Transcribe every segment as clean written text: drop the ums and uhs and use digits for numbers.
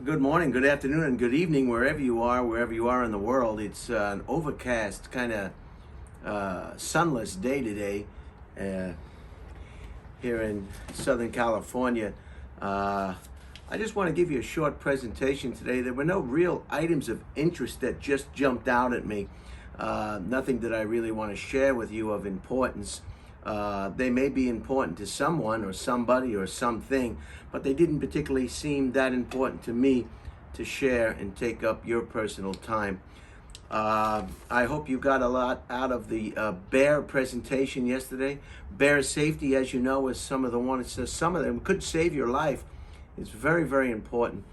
Good morning, good afternoon, and good evening, wherever you are in the world. It's an overcast, kind of sunless day today uh, here in Southern California. I just want to give you a short presentation today. There were no real items of interest that just jumped out at me. Nothing that I really want to share with you of importance. They may be important to someone or somebody or something, but they didn't particularly seem that important to me to share and take up your personal time. I hope you got a lot out of the bear presentation yesterday. Bear safety, as you know, is some of them could save your life. It's very, very important.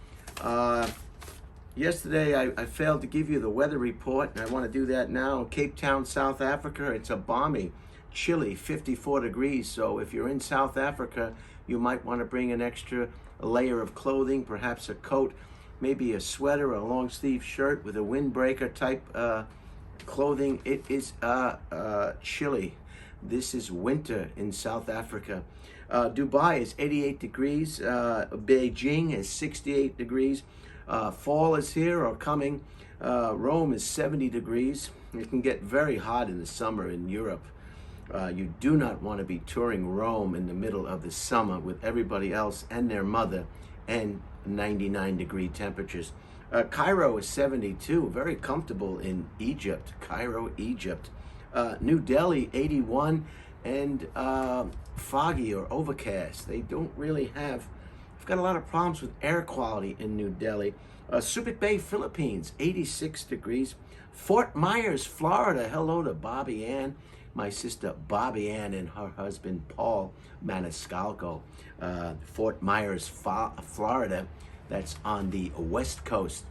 Yesterday, I failed to give you the weather report, and I want to do that now. In Cape Town, South Africa, it's a balmy, chilly 54 degrees. So if you're in South Africa, you might want to bring an extra layer of clothing, perhaps a coat, maybe a sweater, a long sleeve shirt with a windbreaker type clothing. It is chilly. This is winter in South Africa. Dubai is 88 degrees. Beijing is 68 degrees. Fall is here or coming. Rome is 70 degrees. It can get very hot in the summer in Europe. You do not want to be touring Rome in the middle of the summer with everybody else and their mother and 99-degree temperatures. Cairo is 72, very comfortable in Egypt, Cairo, Egypt. New Delhi, 81, and foggy or overcast. They don't really have, we've got a lot of problems with air quality in New Delhi. Subic Bay, Philippines, 86 degrees. Fort Myers, Florida, hello to Bobby Ann, my sister Bobby Ann and her husband Paul Maniscalco. Fort Myers, Florida, that's on the west coast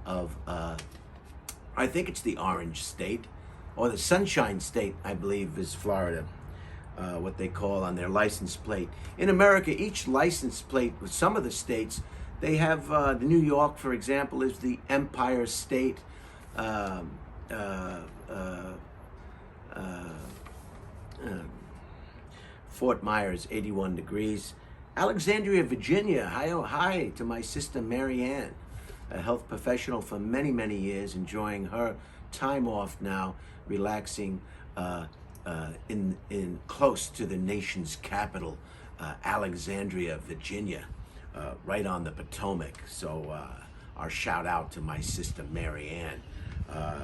of, I think it's the Orange State, or the Sunshine State, I believe, is Florida. What they call on their license plate. In America, each license plate with some of the states, they have the New York, for example, is the Empire State. Fort Myers, 81 degrees. Alexandria, Virginia, hi to my sister Mary Ann, a health professional for many, many years, enjoying her time off now, relaxing in close to the nation's capital, Alexandria, Virginia, right on the Potomac. So our shout out to my sister Mary Ann.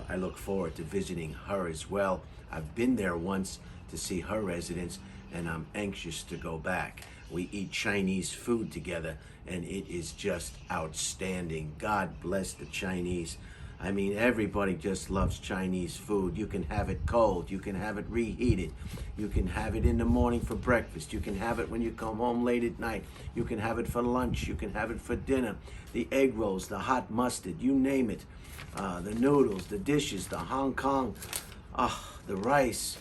I look forward to visiting her as well. I've been there once to see her residence, and I'm anxious to go back. We eat Chinese food together, and it is just outstanding. God bless the Chinese. I mean, everybody just loves Chinese food. You can have it cold. You can have it reheated. You can have it in the morning for breakfast. You can have it when you come home late at night. You can have it for lunch. You can have it for dinner. The egg rolls, the hot mustard, you name it. The noodles, the dishes, the Hong Kong, the rice,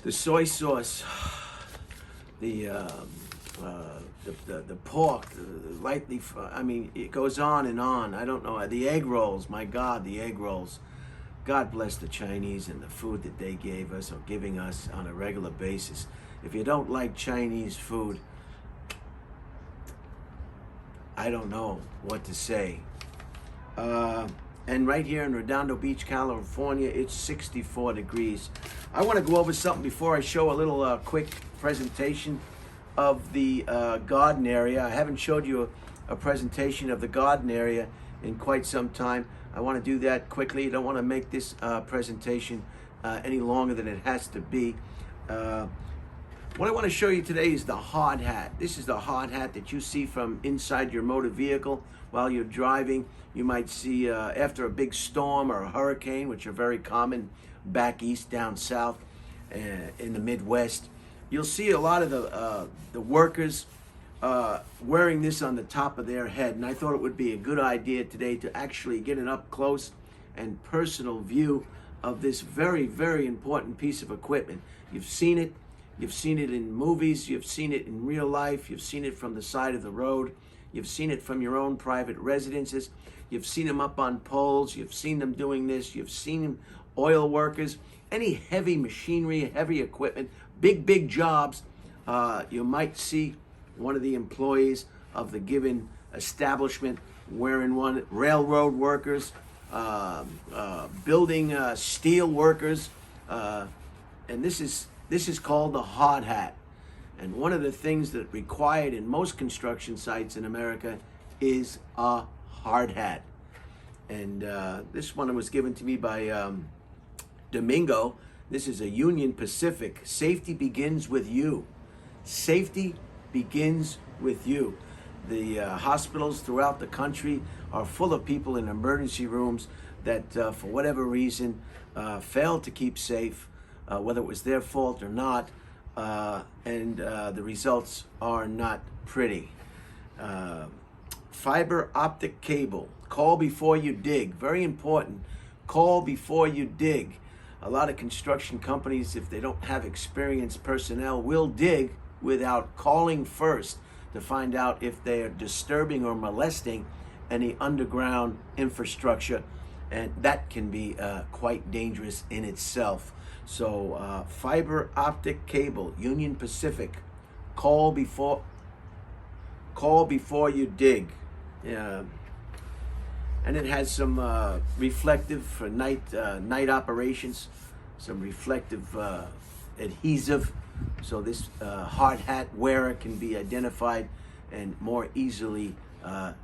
the soy sauce, the pork, lightly, I mean, it goes on and on. I don't know. The egg rolls, my God, the egg rolls. God bless the Chinese and the food that they gave us or giving us on a regular basis. If you don't like Chinese food, I don't know what to say. And right here in Redondo Beach, California, it's 64 degrees. I want to go over something before I show a little quick presentation of the garden area. I haven't showed you a presentation of the garden area in quite some time. I want to do that quickly. I don't want to make this presentation any longer than it has to be. What I want to show you today is the hard hat. This is the hard hat that you see from inside your motor vehicle while you're driving. You might see after a big storm or a hurricane, which are very common back east, down south, in the Midwest. You'll see a lot of the workers wearing this on the top of their head, and I thought it would be a good idea today to actually get an up close and personal view of this very, very important piece of equipment. You've seen it in movies, you've seen it in real life, you've seen it from the side of the road, you've seen it from your own private residences, you've seen them up on poles, you've seen them doing this, you've seen oil workers, any heavy machinery, heavy equipment, big jobs. You might see one of the employees of the given establishment wearing one. Railroad workers, building steel workers, and this is called the hard hat. And one of the things that required in most construction sites in America is a hard hat. And this one was given to me by Domingo. This is a Union Pacific. Safety begins with you. Safety begins with you. The hospitals throughout the country are full of people in emergency rooms that, for whatever reason, failed to keep safe, whether it was their fault or not, and the results are not pretty. Fiber optic cable. Call before you dig. Very important. Call before you dig. A lot of construction companies, if they don't have experienced personnel, will dig without calling first to find out if they are disturbing or molesting any underground infrastructure, and that can be quite dangerous in itself. So fiber optic cable, Union Pacific, call before you dig. And it has some reflective for night operations, some reflective adhesive, so this hard hat wearer can be identified and more easily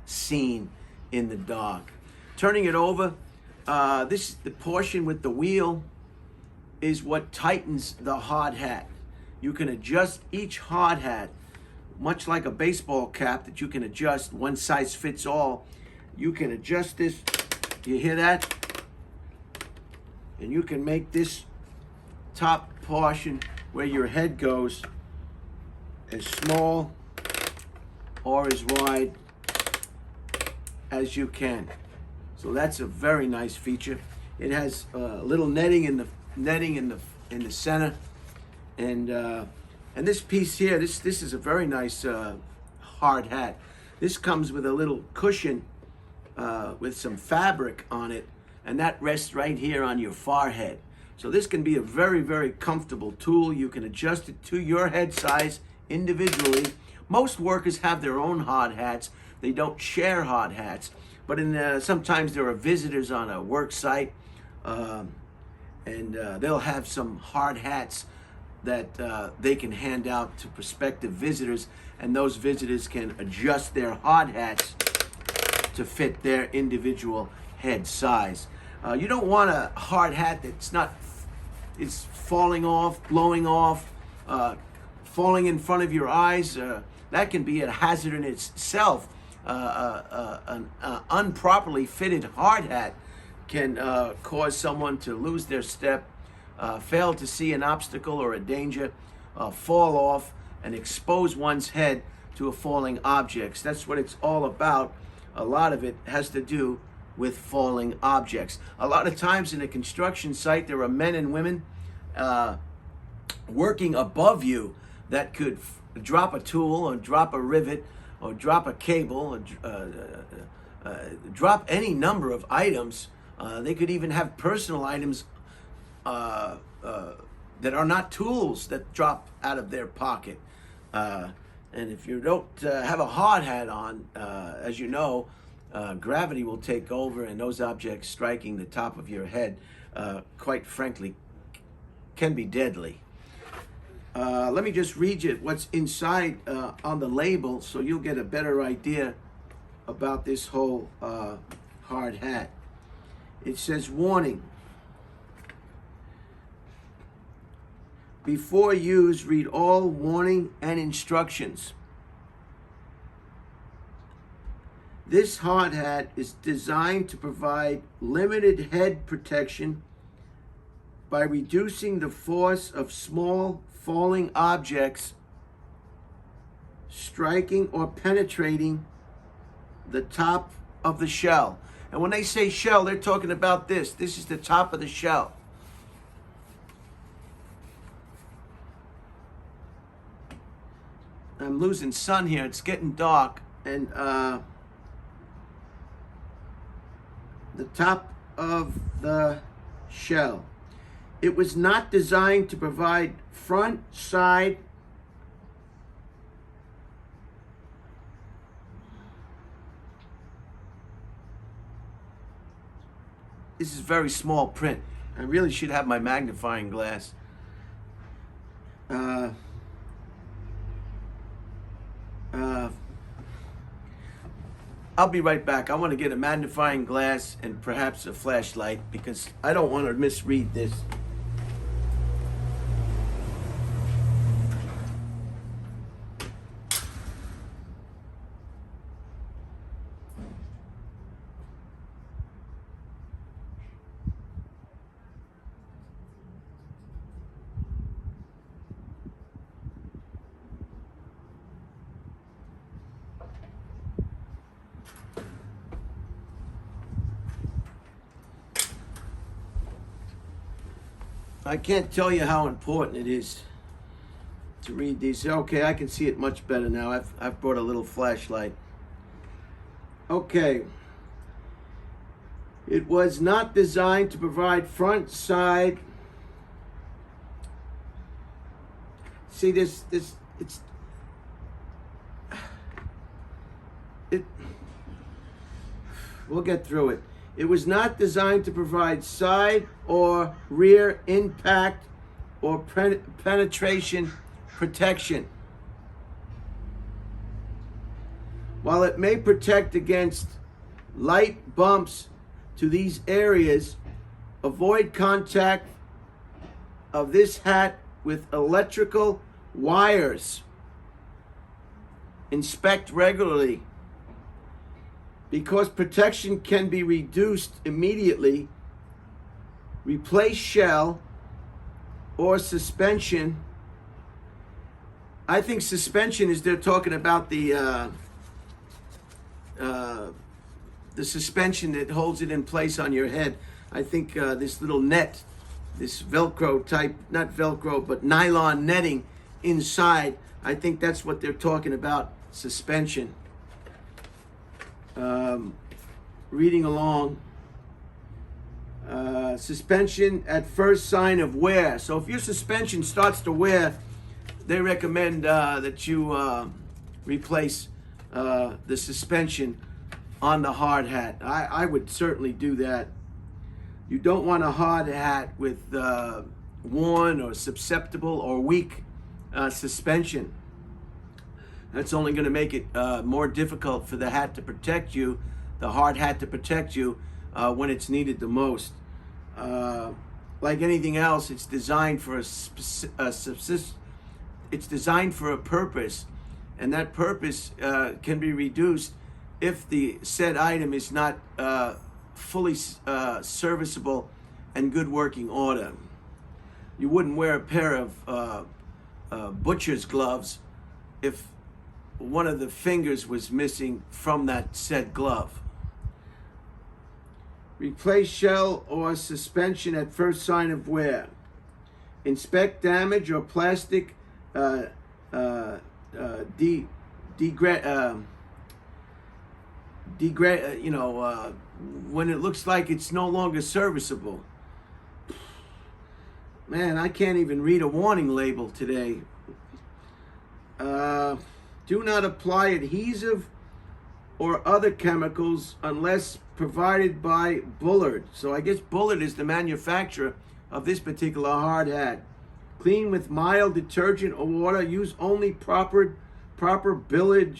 seen in the dark. Turning it over, the portion with the wheel is what tightens the hard hat. You can adjust each hard hat, much like a baseball cap that you can adjust, one size fits all. You can adjust this, you hear that? And you can make this top portion where your head goes as small or as wide as you can. So that's a very nice feature. It has a little netting in the center, and this piece here, this is a very nice hard hat. This comes with a little cushion with some fabric on it, and that rests right here on your forehead. So this can be a very, very comfortable tool. You can adjust it to your head size individually. Most workers have their own hard hats. They don't share hard hats, but sometimes there are visitors on a work site, and they'll have some hard hats that they can hand out to prospective visitors, and those visitors can adjust their hard hats to fit their individual head size. You don't want a hard hat that's it's falling off, blowing off, falling in front of your eyes. That can be a hazard in itself. An improperly fitted hard hat can cause someone to lose their step, fail to see an obstacle or a danger, fall off, and expose one's head to falling objects. That's what it's all about. A lot of it has to do with falling objects. A lot of times in a construction site, there are men and women working above you that could drop a tool or drop a rivet or drop a cable or drop any number of items. They could even have personal items that are not tools that drop out of their pocket. And if you don't have a hard hat on, as you know, gravity will take over, and those objects striking the top of your head, quite frankly, can be deadly. Let me just read you what's inside on the label so you'll get a better idea about this whole hard hat. It says, warning. Before use, read all warning and instructions. This hard hat is designed to provide limited head protection by reducing the force of small falling objects striking or penetrating the top of the shell. And when they say shell, they're talking about this. This is the top of the shell. I'm losing sun here. It's getting dark. And the top of the shell. It was not designed to provide front, side, this is very small print. I really should have my magnifying glass. I'll be right back. I want to get a magnifying glass and perhaps a flashlight because I don't want to misread this. I can't tell you how important it is to read these. Okay, I can see it much better now. I've brought a little flashlight. Okay. It was not designed to provide front, side. See this we'll get through it. It was not designed to provide side or rear impact or penetration protection. While it may protect against light bumps to these areas, avoid contact of this hat with electrical wires. Inspect regularly. Because protection can be reduced immediately, replace shell or suspension. I think suspension is they're talking about the suspension that holds it in place on your head. I think this little net, this Velcro type, not Velcro, but nylon netting inside, I think that's what they're talking about, suspension. Reading along, suspension at first sign of wear. So if your suspension starts to wear, they recommend that you replace the suspension on the hard hat. I would certainly do that. You don't want a hard hat with worn or susceptible or weak suspension. That's only going to make it more difficult for the hat to protect you, the hard hat to protect you when it's needed the most. Like anything else, it's designed for it's designed for a purpose, and that purpose can be reduced if the said item is not fully serviceable and good working order. You wouldn't wear a pair of butcher's gloves if one of the fingers was missing from that said glove. Replace shell or suspension at first sign of wear. Inspect damage or plastic when it looks like it's no longer serviceable. Man, I can't even read a warning label today. Do not apply adhesive or other chemicals unless provided by Bullard. So I guess Bullard is the manufacturer of this particular hard hat. Clean with mild detergent or water. Use only proper billet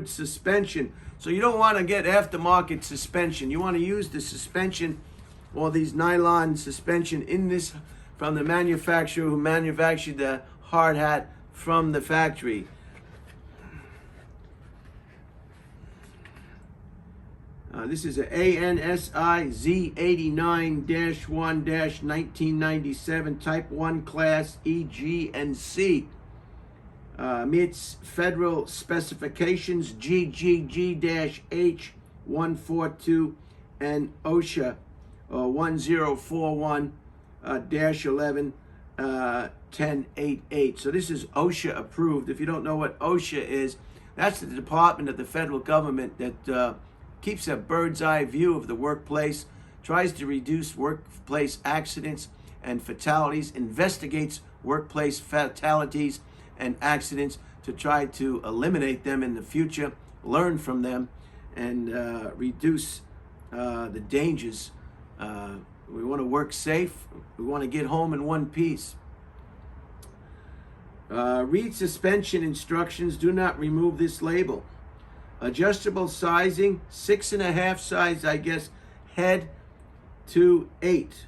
suspension. So you don't want to get aftermarket suspension. You want to use the suspension or these nylon suspension in this from the manufacturer who manufactured the hard hat from the factory. This is a ANSI Z89-1-1997 Type 1 Class E, G, and C. Meets federal specifications GGG-H142 and OSHA 1088. So this is OSHA approved. If you don't know what OSHA is, that's the department of the federal government that keeps a bird's eye view of the workplace, tries to reduce workplace accidents and fatalities, investigates workplace fatalities and accidents to try to eliminate them in the future, learn from them, and reduce the dangers We want to work safe. We want to get home in one piece. Read suspension instructions. Do not remove this label. Adjustable sizing, 6.5 size, I guess, head to 8.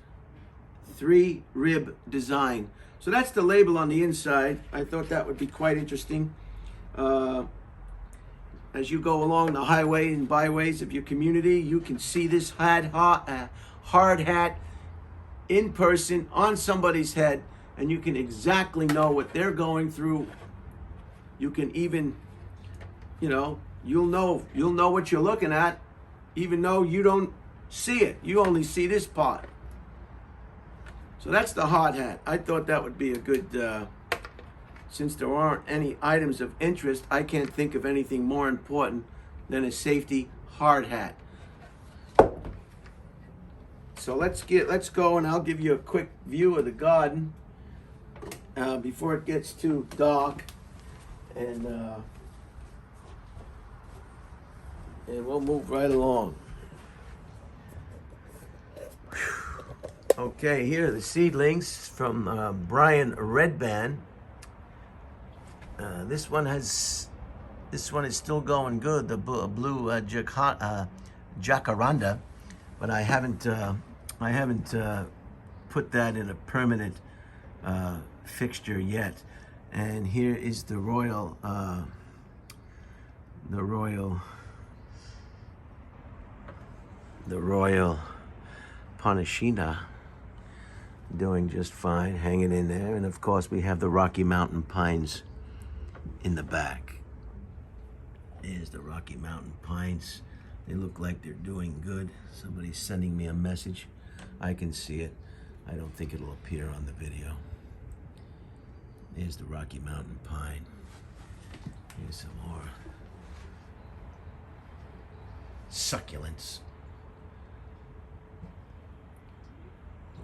3 rib design. So that's the label on the inside. I thought that would be quite interesting. As you go along the highway and byways of your community, you can see this hard hat in person on somebody's head, and you can exactly know what they're going through. You can even, you'll know what you're looking at, even though you don't see it. You only see this part. So that's the hard hat. I thought that would be a good, since there aren't any items of interest, I can't think of anything more important than a safety hard hat. So let's go, and I'll give you a quick view of the garden before it gets too dark, and we'll move right along. Okay, here are the seedlings from Brian Redband. This one is still going good. The blue jacaranda, but I haven't put that in a permanent fixture yet. And here is the royal Panashina, doing just fine, hanging in there. And of course we have the Rocky Mountain pines in the back. There's the Rocky Mountain pines. They look like they're doing good. Somebody's sending me a message. I can see it. I don't think it'll appear on the video. There's the Rocky Mountain pine. Here's some more succulents.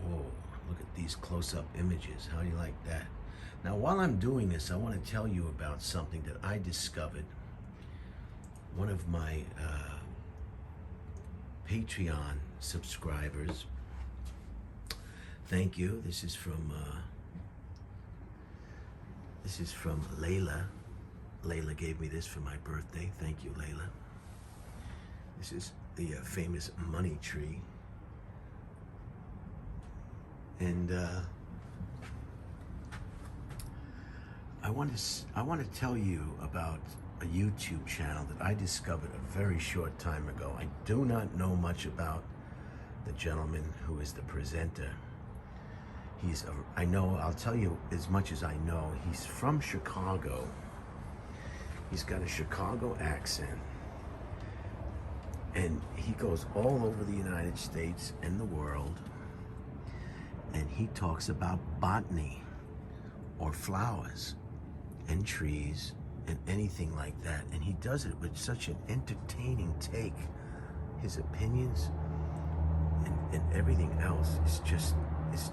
Oh, look at these close-up images. How do you like that? Now, while I'm doing this, I want to tell you about something that I discovered. One of my Patreon subscribers. Thank you. This is from Layla. Layla gave me this for my birthday. Thank you, Layla. This is the famous money tree. And I want to tell you about a YouTube channel that I discovered a very short time ago. I do not know much about the gentleman who is the presenter. I'll tell you as much as I know. He's from Chicago. He's got a Chicago accent. And he goes all over the United States and the world. And he talks about botany, or flowers and trees and anything like that. And he does it with such an entertaining take. His opinions and everything else is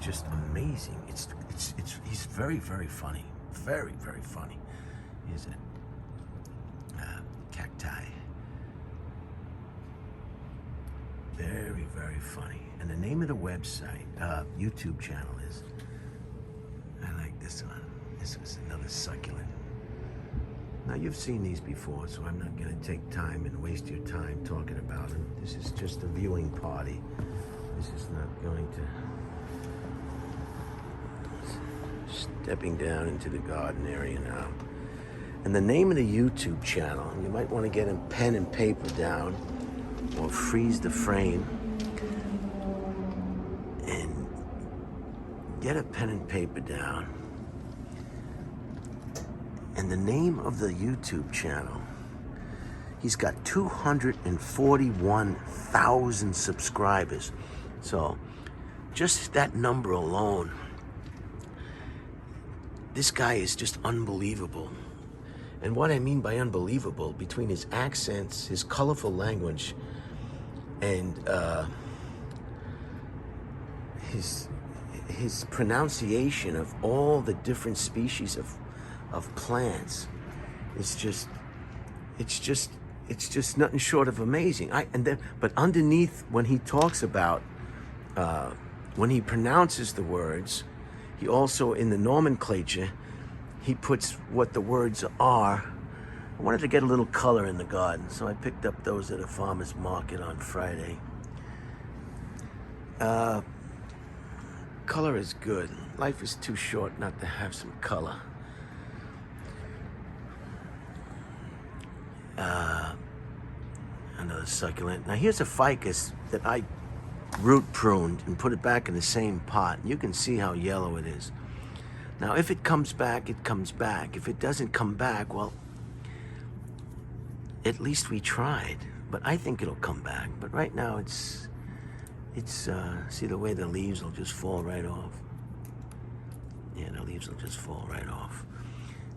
just amazing. He's very, very funny. Very, very funny. Here's a cacti. Very, very funny. And the name of the website, YouTube channel is, I like this one. This was another succulent. Now, you've seen these before, so I'm not going to take time and waste your time talking about them. This is just a viewing party. This is not going to... Stepping down into the garden area now. And the name of the YouTube channel, you might want to get a pen and paper down or freeze the frame and get a pen and paper down. And the name of the YouTube channel, he's got 241,000 subscribers. So just that number alone, this guy is just unbelievable. And what I mean by unbelievable, between his accents, his colorful language, and his pronunciation of all the different species of plants, it's just nothing short of amazing. But underneath, when he talks about when he pronounces the words, he also, in the nomenclature, he puts what the words are. I wanted to get a little color in the garden, so I picked up those at a farmer's market on Friday. Color is good. Life is too short not to have some color. Another succulent. Now here's a ficus that I root pruned and put it back in the same pot. You can see how yellow it is. Now if it comes back, it comes back. If it doesn't come back, well, at least we tried. But I think it'll come back. But right now it's see the way the leaves will just fall right off. Yeah, the leaves will just fall right off.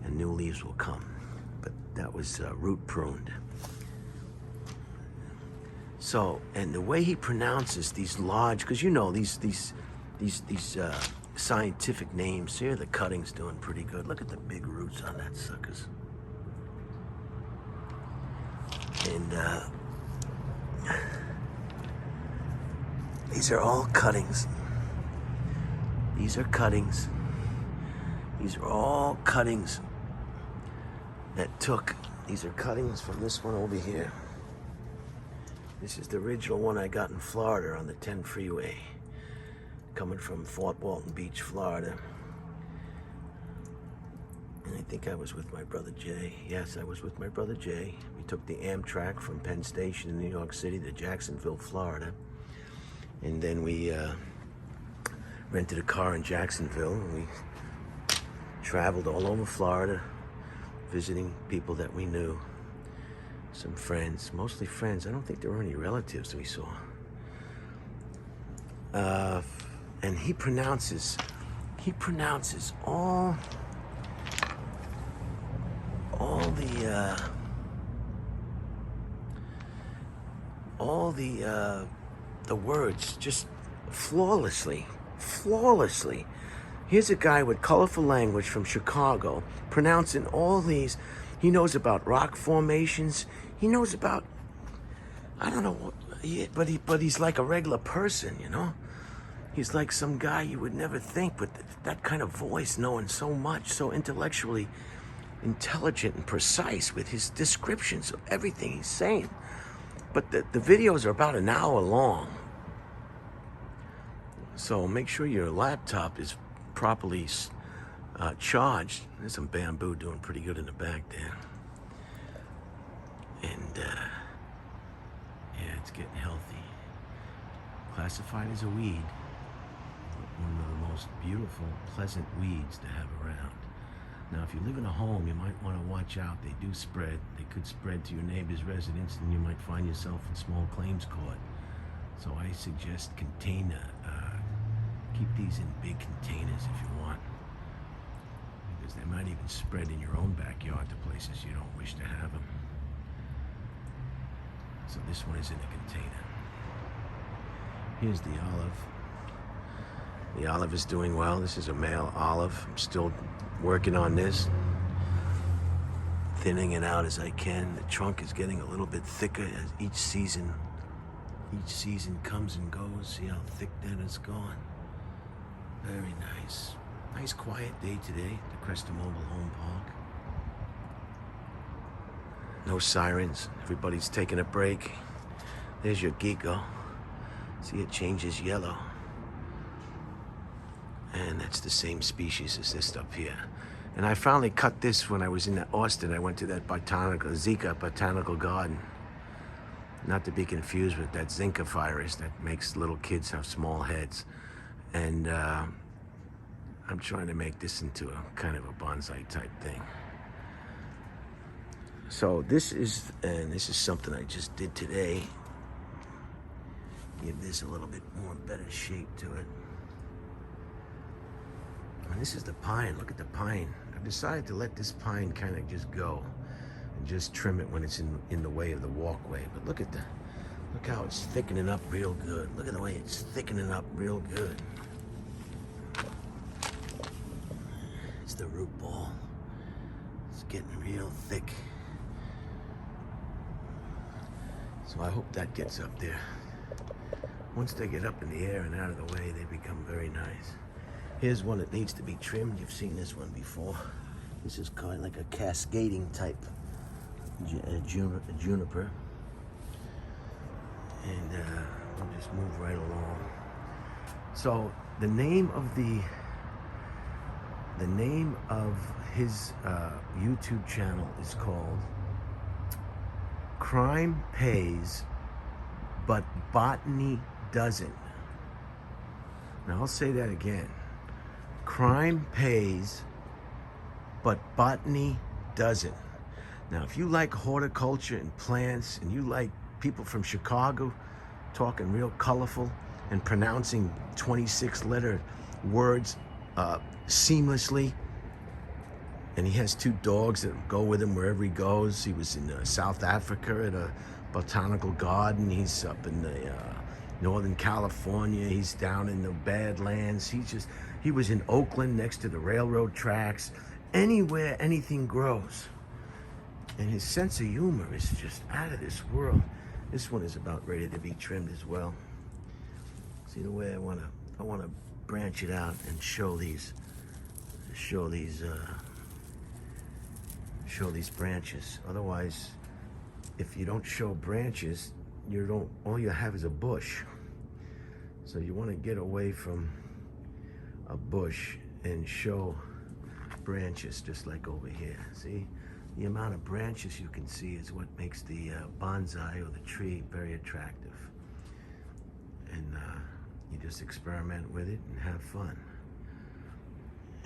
And new leaves will come. But that was root pruned. So, and the way he pronounces these large, because you know these scientific names here, the cutting's doing pretty good. Look at the big roots on that suckers. And these are all cuttings. These are cuttings. These are all cuttings that took. These are cuttings from this one over here. This is the original one I got in Florida on the 10 freeway, coming from Fort Walton Beach, Florida. And I think I was with my brother Jay. Yes, I was with my brother Jay. We took the Amtrak from Penn Station in New York City to Jacksonville, Florida. And then we rented a car in Jacksonville, and we traveled all over Florida, visiting people that we knew. Some friends, mostly friends. I don't think there were any relatives we saw. And he pronounces all the words just flawlessly. Here's a guy with colorful language from Chicago pronouncing all these. He knows about rock formations. He knows about, I don't know what, but he's like a regular person, you know? He's like some guy you would never think, but that kind of voice, knowing so much, so intellectually intelligent and precise with his descriptions of everything he's saying. But the videos are about an hour long. So make sure your laptop is properly charged. There's some bamboo doing pretty good in the back there. And yeah, it's getting healthy. Classified as a weed. One of the most beautiful, pleasant weeds to have around. Now, if you live in a home, you might want to watch out. They do spread. They could spread to your neighbor's residence, and you might find yourself in small claims court. So I suggest keep these in big containers if you want, because they might even spread in your own backyard to places you don't wish to have them. So this one is in a container. Here's the olive. The olive is doing well. This is a male olive. I'm still working on this, thinning it out as I can. The trunk is getting a little bit thicker as each season comes and goes. See how thick that has gone? Very nice. Nice quiet day today at the Cresta Mobile Home Park. No sirens. Everybody's taking a break. There's your gecko. See, it changes yellow. And that's the same species as this up here. And I finally cut this when I was in Austin. I went to that Zika botanical garden. Not to be confused with that Zika virus that makes little kids have small heads. And I'm trying to make this into a kind of a bonsai type thing. So this is something I just did today. Give this a little bit more better shape to it. And this is the pine. Look at the pine. I've decided to let this pine kind of just go and just trim it when it's in the way of the walkway. But look how it's thickening up real good. Look at the way it's thickening up real good. It's the root ball. It's getting real thick. So I hope that gets up there. once they get up in the air and out of the way, they become very nice. Here's one that needs to be trimmed. You've seen this one before. This is kind of like a cascading type juniper. And we'll just move right along. So the name of his YouTube channel is called Crime Pays, but Botany Doesn't. Now I'll say that again. Crime pays, but botany doesn't. Now, if you like horticulture and plants, and you like people from Chicago talking real colorful and pronouncing 26-letter words seamlessly, and he has 2 dogs that go with him wherever he goes. He was in South Africa at a botanical garden. He's up in the Northern California. He's down in the Badlands. He was in Oakland next to the railroad tracks. Anywhere anything grows. And his sense of humor is just out of this world. This one is about ready to be trimmed as well. See the way I wanna branch it out and show these branches. Otherwise, if you don't show branches, all you have is a bush. So you want to get away from a bush and show branches, just like over here. See, the amount of branches you can see is what makes the bonsai or the tree very attractive. And you just experiment with it and have fun.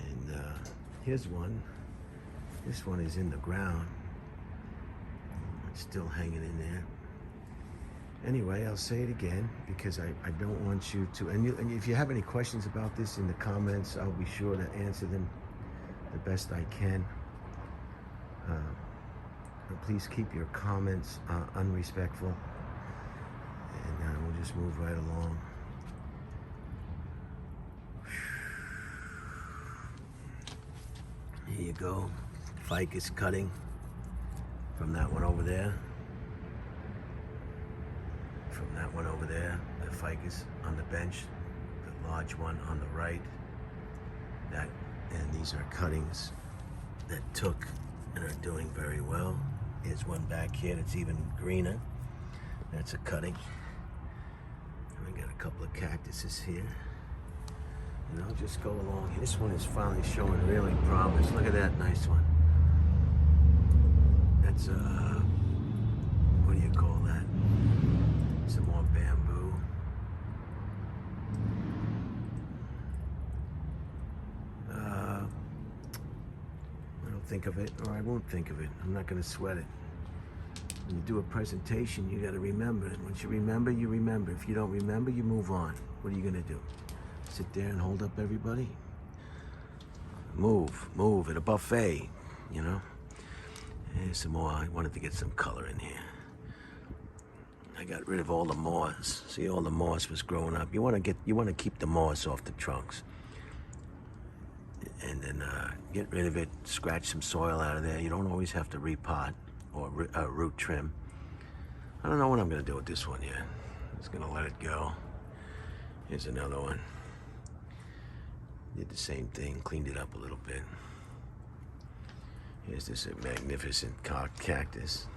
And here's one. This one is in the ground. It's still hanging in there. Anyway, I'll say it again because I don't want you to, and if you have any questions about this in the comments, I'll be sure to answer them the best I can. Please keep your comments unrespectful, and we'll just move right along. Here you go. Ficus cutting from that one over there. From that one over there, the ficus on the bench, the large one on the right. And these are cuttings that took and are doing very well. Here's one back here that's even greener. That's a cutting. And we got a couple of cactuses here. And I'll just go along. This one is finally showing really promise. Look at that nice one. That's what do you call that? Some more bamboo. I don't think of it, or I won't think of it. I'm not going to sweat it. When you do a presentation, you got to remember it. Once you remember, you remember. If you don't remember, you move on. What are you going to do? Sit there and hold up everybody? Move at a buffet, you know? Here's some more. I wanted to get some color in here. I got rid of all the moss. See, all the moss was growing up. You want to keep the moss off the trunks, and then get rid of it. Scratch some soil out of there. You don't always have to repot or root trim. I don't know what I'm gonna do with this one yet. I'm just gonna let it go. Here's another one. Did the same thing. Cleaned it up a little bit. Here's this magnificent cactus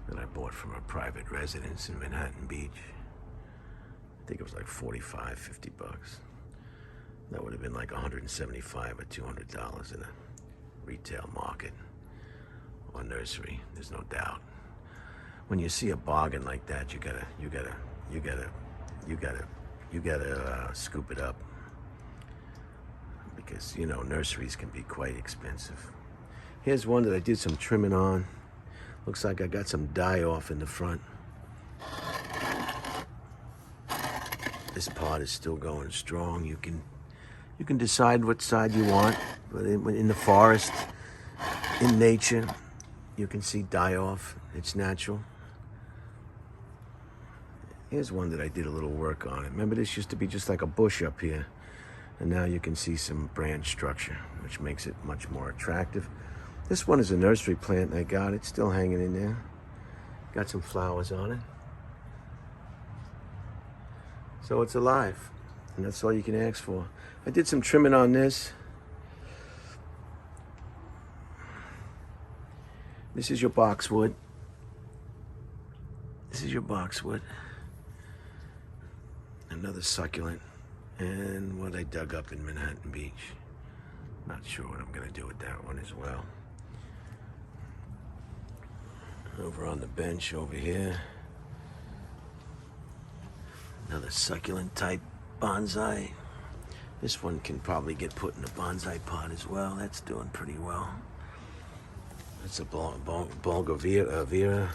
that I bought from a private residence in Manhattan Beach. I think it was like 45, 50 bucks. That would have been like $175 or $200 in a retail market or nursery. There's no doubt. When you see a bargain like that, you gotta scoop it up, because you know nurseries can be quite expensive. Here's one that I did some trimming on. Looks like I got some die off in the front. This part is still going strong. You can decide what side you want, but in the forest, in nature, you can see die off. It's natural. Here's one that I did a little work on. Remember, this used to be just like a bush up here, and now you can see some branch structure, which makes it much more attractive. This one is a nursery plant I got. It's still hanging in there. Got some flowers on it. So it's alive, and that's all you can ask for. I did some trimming on this. This is your boxwood. This is your boxwood. Another succulent. And what I dug up in Manhattan Beach. Not sure what I'm gonna do with that one as well. Over on the bench over here. Another succulent type bonsai. This one can probably get put in a bonsai pot as well. That's doing pretty well. That's a Bulgaria.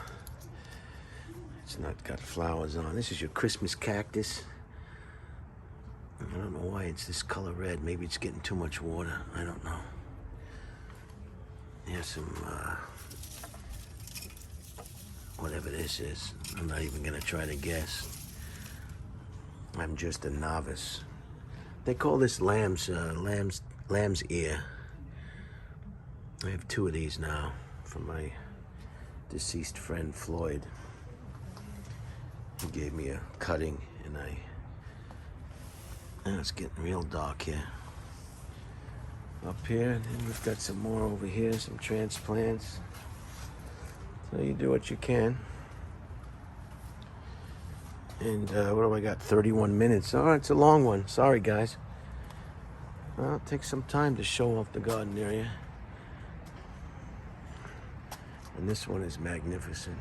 It's not got flowers on. This is your Christmas cactus. I don't know why it's this color red. Maybe it's getting too much water. I don't know. Here's some, whatever this is. I'm not even gonna try to guess. I'm just a novice. They call this lamb's ear. I have 2 of these now from my deceased friend Floyd. He gave me a cutting, and it's getting real dark here. Up here, and then we've got some more over here, some transplants. So you do what you can. And what do I got? 31 minutes. All right, it's a long one. Sorry, guys. Well, it takes some time to show off the garden area. And this one is magnificent.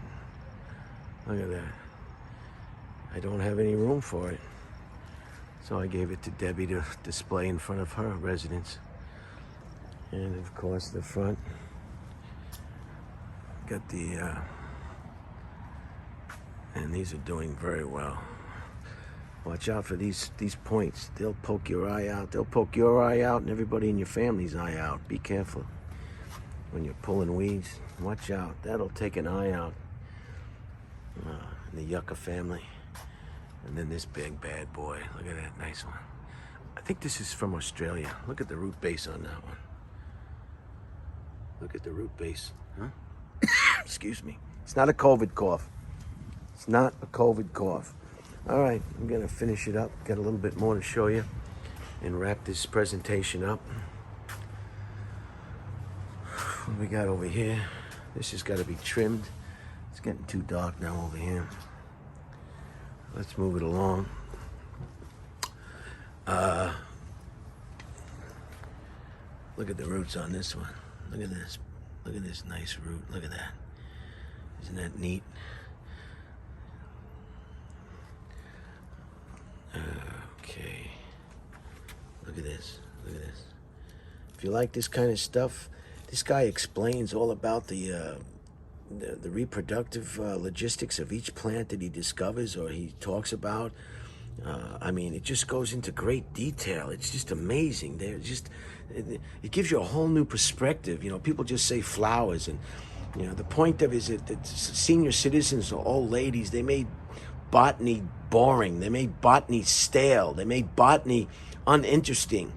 Look at that. I don't have any room for it. So I gave it to Debbie to display in front of her residence. And of course the front. Got the, and these are doing very well. Watch out for these points. They'll poke your eye out. They'll poke your eye out and everybody in your family's eye out. Be careful when you're pulling weeds. Watch out. That'll take an eye out. In the yucca family. And then this big bad boy. Look at that nice one. I think this is from Australia. Look at the root base on that one. Look at the root base. Huh? Excuse me. It's not a COVID cough. It's not a COVID cough. All right, I'm gonna finish it up. Got a little bit more to show you and wrap this presentation up. What do we got over here? This has got to be trimmed. It's getting too dark now over here. Let's move it along. Look at the roots on this one. Look at this. Look at this nice root. Look at that. Isn't that neat? Okay. Look at this. Look at this. If you like this kind of stuff, this guy explains all about the reproductive logistics of each plant that he discovers or he talks about. I mean, it just goes into great detail. It's just amazing. It gives you a whole new perspective. You know, people just say flowers, and you know, the point of it is that senior citizens or old ladies, they made botany boring. They made botany stale. They made botany uninteresting.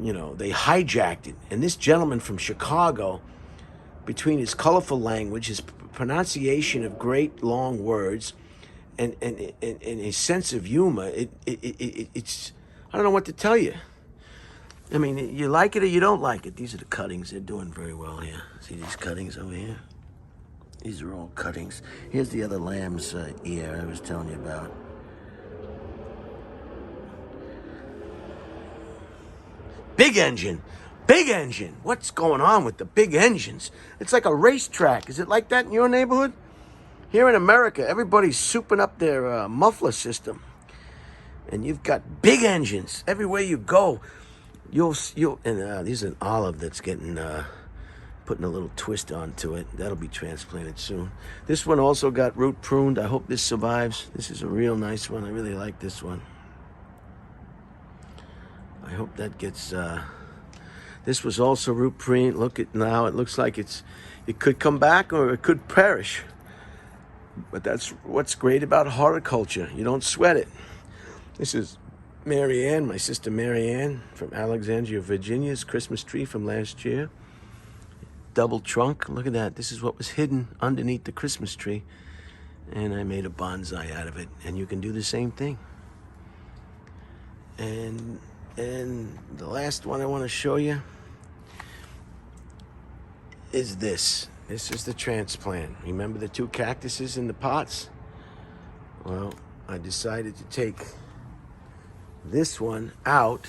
You know, they hijacked it. And this gentleman from Chicago, between his colorful language, his pronunciation of great long words, and his sense of humor, it's I don't know what to tell you. I mean, you like it or you don't like it. These are the cuttings. They're doing very well here. See these cuttings over here? These are all cuttings. Here's the other lamb's ear I was telling you about. Big engine. Big engine. What's going on with the big engines? It's like a racetrack. Is it like that in your neighborhood? Here in America, everybody's souping up their muffler system. And you've got big engines. Everywhere you go, you'll and there's an olive that's getting, putting a little twist onto it. That'll be transplanted soon. This one also got root pruned. I hope this survives. This is a real nice one. I really like this one. I hope that gets, this was also root pruned. Look at now, it looks like it could come back or it could perish. But that's what's great about horticulture. You don't sweat it. This is Mary Ann, my sister Mary Ann from Alexandria, Virginia's Christmas tree from last year. Double trunk. Look at that. This is what was hidden underneath the Christmas tree. And I made a bonsai out of it. And you can do the same thing. And the last one I want to show you is this. This is the transplant. Remember the 2 cactuses in the pots? Well, I decided to take this one out.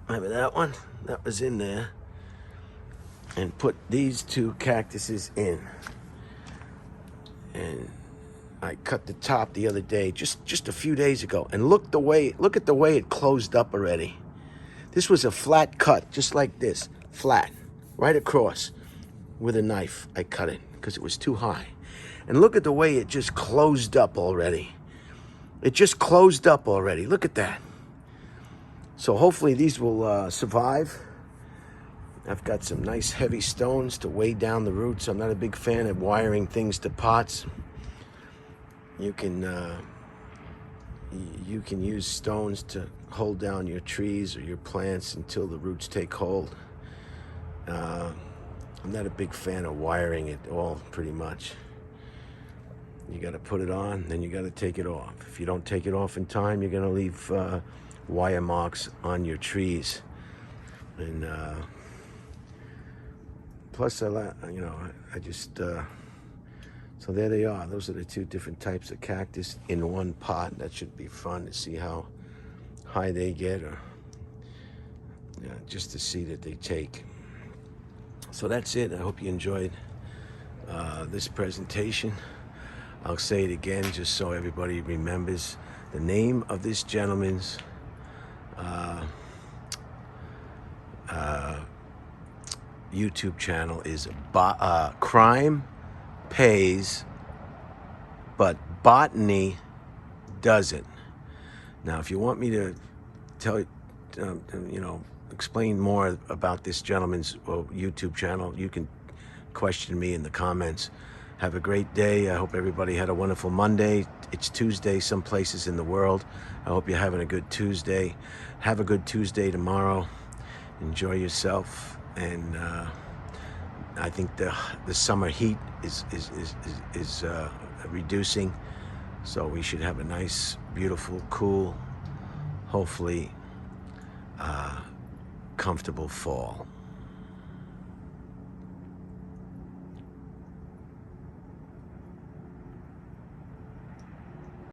Remember that one? That was in there. And put these 2 cactuses in. And I cut the top the other day, just a few days ago. And look at the way it closed up already. This was a flat cut, just like this, flat, right across with a knife. I cut it because it was too high. And look at the way it just closed up already. It just closed up already. Look at that. So hopefully these will survive. I've got some nice heavy stones to weigh down the roots. I'm not a big fan of wiring things to pots. You can use stones to hold down your trees or your plants until the roots take hold. I'm not a big fan of wiring it all, pretty much. You got to put it on, then you got to take it off. If you don't take it off in time, you're going to leave wire marks on your trees. And plus, I just so there they are. Those are the 2 different types of cactus in one pot. That should be fun to see how high they get, or just to see that they take. So that's it. I hope you enjoyed this presentation. I'll say it again just so everybody remembers. The name of this gentleman's YouTube channel is Crime Pays, but Botany Doesn't. Now, if you want me to tell explain more about this gentleman's YouTube channel, you can question me in the comments. Have a great day. I hope everybody had a wonderful Monday. It's Tuesday some places in the world. I hope you're having a good Tuesday. Have a good Tuesday tomorrow. Enjoy yourself. And I think the summer heat is reducing. So we should have a nice, beautiful, cool, hopefully comfortable fall.